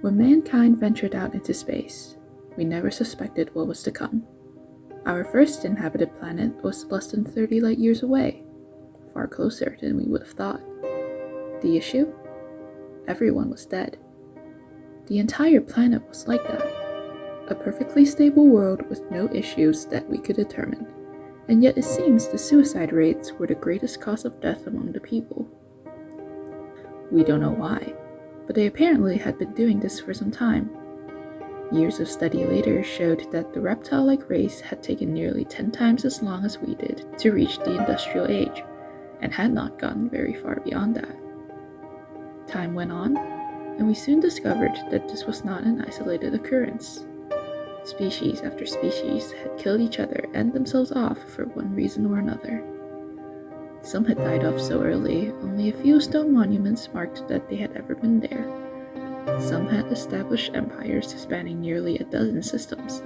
When mankind ventured out into space, we never suspected what was to come. Our first inhabited planet was less than 30 light years away, far closer than we would have thought. The issue? Everyone was dead. The entire planet was like that. A perfectly stable world with no issues that we could determine, and yet it seems the suicide rates were the greatest cause of death among the people. We don't know why, but they apparently had been doing this for some time. Years of study later showed that the reptile-like race had taken nearly 10 times as long as we did to reach the industrial age, and had not gone very far beyond that. Time went on, and we soon discovered that this was not an isolated occurrence. Species after species had killed each other and themselves off for one reason or another. Some had died off so early, only a few stone monuments marked that they had ever been there. Some had established empires spanning nearly a dozen systems,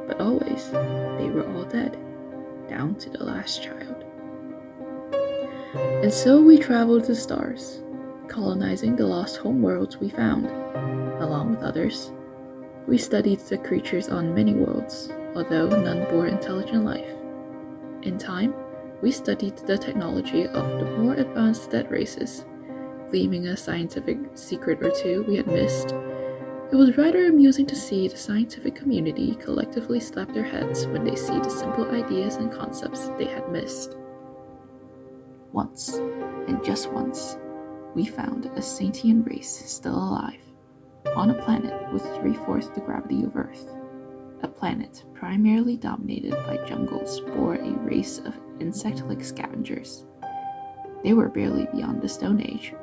but always, they were all dead, down to the last child. And so we traveled to the stars, colonizing the lost homeworlds we found, along with others. We studied the creatures on many worlds, although none bore intelligent life. In time, we studied the technology of the more advanced dead races, gleaming a scientific secret or two we had missed. It was rather amusing to see the scientific community collectively slap their heads when they see the simple ideas and concepts they had missed. Once, and just once, we found a sentient race still alive, on a planet with 3/4 the gravity of Earth. A planet primarily dominated by jungles bore a race of insect-like scavengers. They were barely beyond the Stone Age,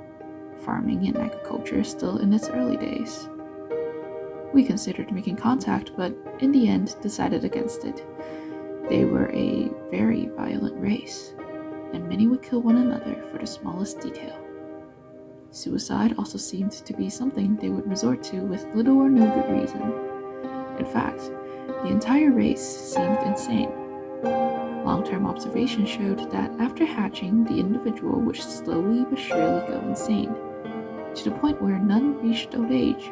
farming and agriculture still in its early days. We considered making contact, but in the end decided against it. They were a very violent race, and many would kill one another for the smallest detail. Suicide also seemed to be something they would resort to with little or no good reason. In fact, the entire race seemed insane. Long-term observation showed that after hatching, the individual would slowly but surely go insane, to the point where none reached old age.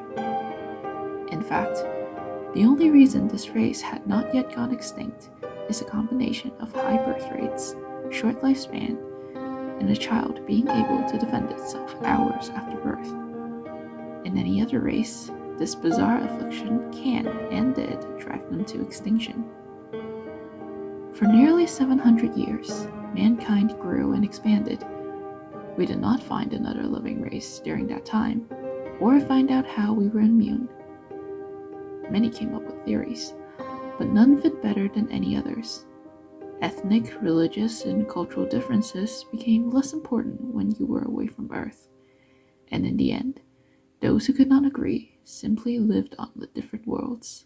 In fact, the only reason this race had not yet gone extinct is a combination of high birth rates, short lifespan, and a child being able to defend itself hours after birth. In any other race, this bizarre affliction can and did drive them to extinction. For nearly 700 years, mankind grew and expanded. We did not find another living race during that time, or find out how we were immune. Many came up with theories, but none fit better than any others. Ethnic, religious, and cultural differences became less important when you were away from Earth, and in the end, those who could not agree simply lived on the different worlds.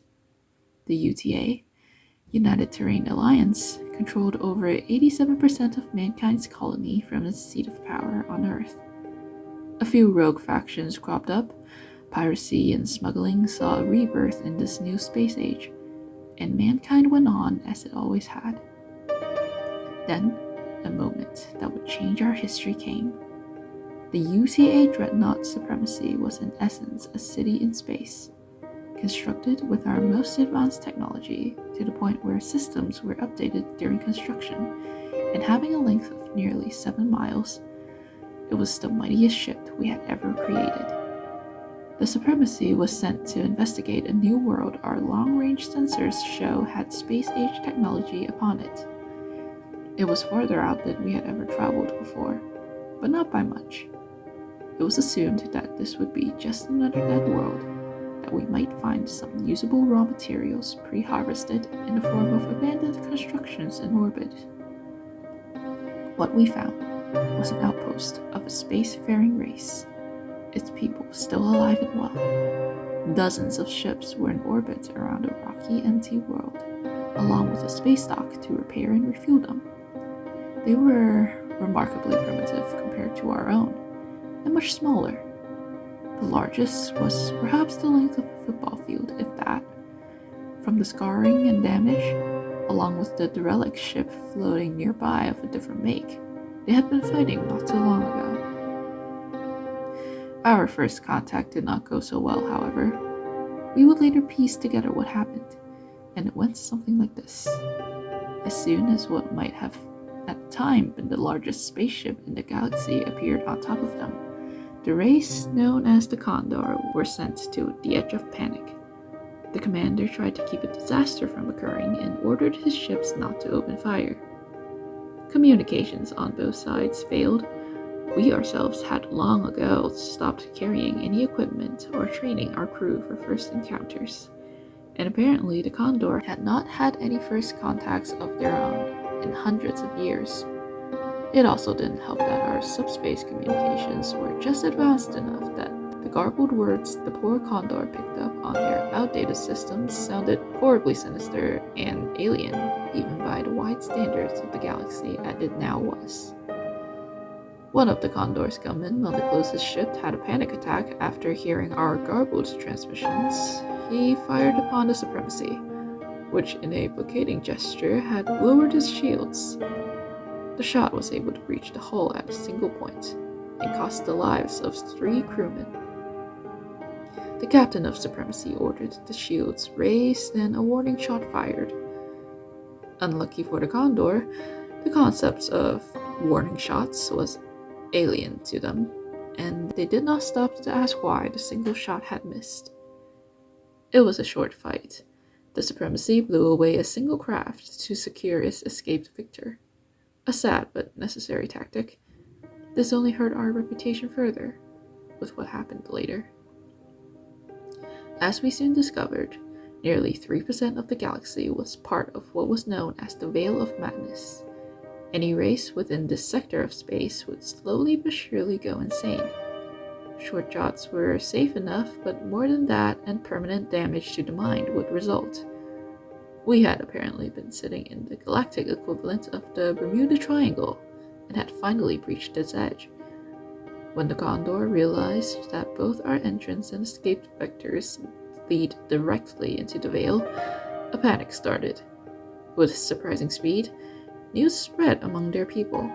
The UTA, United Terrain Alliance, controlled over 87% of mankind's colony from its seat of power on Earth. A few rogue factions cropped up. Piracy and smuggling saw a rebirth in this new space age, and mankind went on as it always had. Then, a moment that would change our history came. The UTA Dreadnought Supremacy was in essence a city in space, constructed with our most advanced technology to the point where systems were updated during construction, and having a length of nearly 7 miles, it was the mightiest ship we had ever created. The Supremacy was sent to investigate a new world our long-range sensors show had space-age technology upon it. It was farther out than we had ever traveled before, but not by much. It was assumed that this would be just another dead world, that we might find some usable raw materials pre-harvested in the form of abandoned constructions in orbit. What we found was an outpost of a spacefaring race, its people still alive and well. Dozens of ships were in orbit around a rocky, empty world, along with a space dock to repair and refuel them. They were remarkably primitive compared to our own, and much smaller. The largest was perhaps the length of a football field, if that. From the scarring and damage, along with the derelict ship floating nearby of a different make, they had been fighting not too long ago. Our first contact did not go so well, however. We would later piece together what happened, and it went something like this. As soon as what might have at the time been the largest spaceship in the galaxy appeared on top of them, the race known as the Condor were sent to the edge of panic. The commander tried to keep a disaster from occurring and ordered his ships not to open fire. Communications on both sides failed. We ourselves had long ago stopped carrying any equipment or training our crew for first encounters, and apparently the Condor had not had any first contacts of their own in hundreds of years. It also didn't help that our subspace communications were just advanced enough that the garbled words the poor Condor picked up on their outdated systems sounded horribly sinister and alien, even by the wide standards of the galaxy as it now was. One of the Condor's gunmen on the closest ship had a panic attack after hearing our garbled transmissions. He fired upon the Supremacy, which in a placating gesture had lowered his shields. The shot was able to reach the hull at a single point and cost the lives of 3 crewmen. The captain of Supremacy ordered the shields raised and a warning shot fired. Unlucky for the Condor, the concept of warning shots was alien to them, and they did not stop to ask why the single shot had missed. It was a short fight. The Supremacy blew away a single craft to secure its escaped victor. A sad but necessary tactic. This only hurt our reputation further, with what happened later. As we soon discovered, nearly 3% of the galaxy was part of what was known as the Veil of Madness. Any race within this sector of space would slowly but surely go insane. Short shots were safe enough, but more than that and permanent damage to the mind would result. We had apparently been sitting in the galactic equivalent of the Bermuda Triangle and had finally breached its edge. When the Condor realized that both our entrance and escaped vectors lead directly into the Veil, a panic started. With surprising speed, news spread among their people,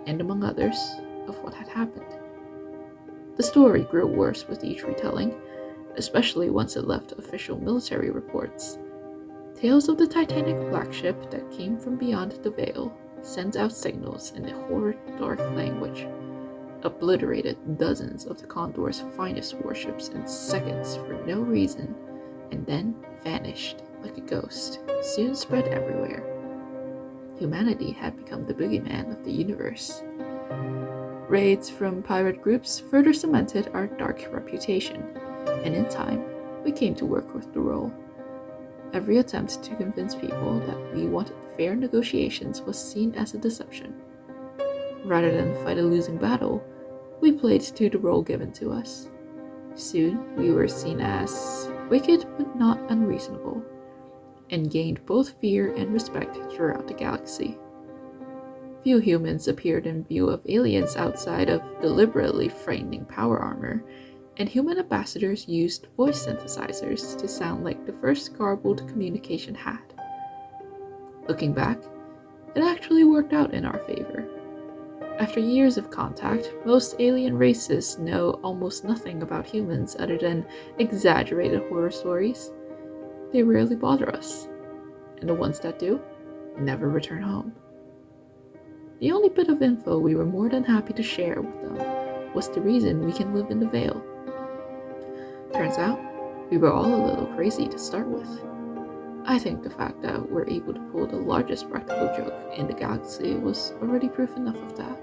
and among others, of what had happened. The story grew worse with each retelling, especially once it left official military reports. Tales of the Titanic black ship that came from beyond the Veil sent out signals in a horrid dark language, obliterated dozens of the Condor's finest warships in seconds for no reason, and then vanished like a ghost, soon spread everywhere. Humanity had become the boogeyman of the universe. Raids from pirate groups further cemented our dark reputation, and in time, we came to work with the role. Every attempt to convince people that we wanted fair negotiations was seen as a deception. Rather than fight a losing battle, we played to the role given to us. Soon, we were seen as wicked but not unreasonable, and gained both fear and respect throughout the galaxy. Few humans appeared in view of aliens outside of deliberately frightening power armor, and human ambassadors used voice synthesizers to sound like the first garbled communication had. Looking back, it actually worked out in our favor. After years of contact, most alien races know almost nothing about humans other than exaggerated horror stories. They rarely bother us, and the ones that do never return home. The only bit of info we were more than happy to share with them was the reason we can live in the Veil. Turns out, we were all a little crazy to start with. I think the fact that we're able to pull the largest practical joke in the galaxy was already proof enough of that.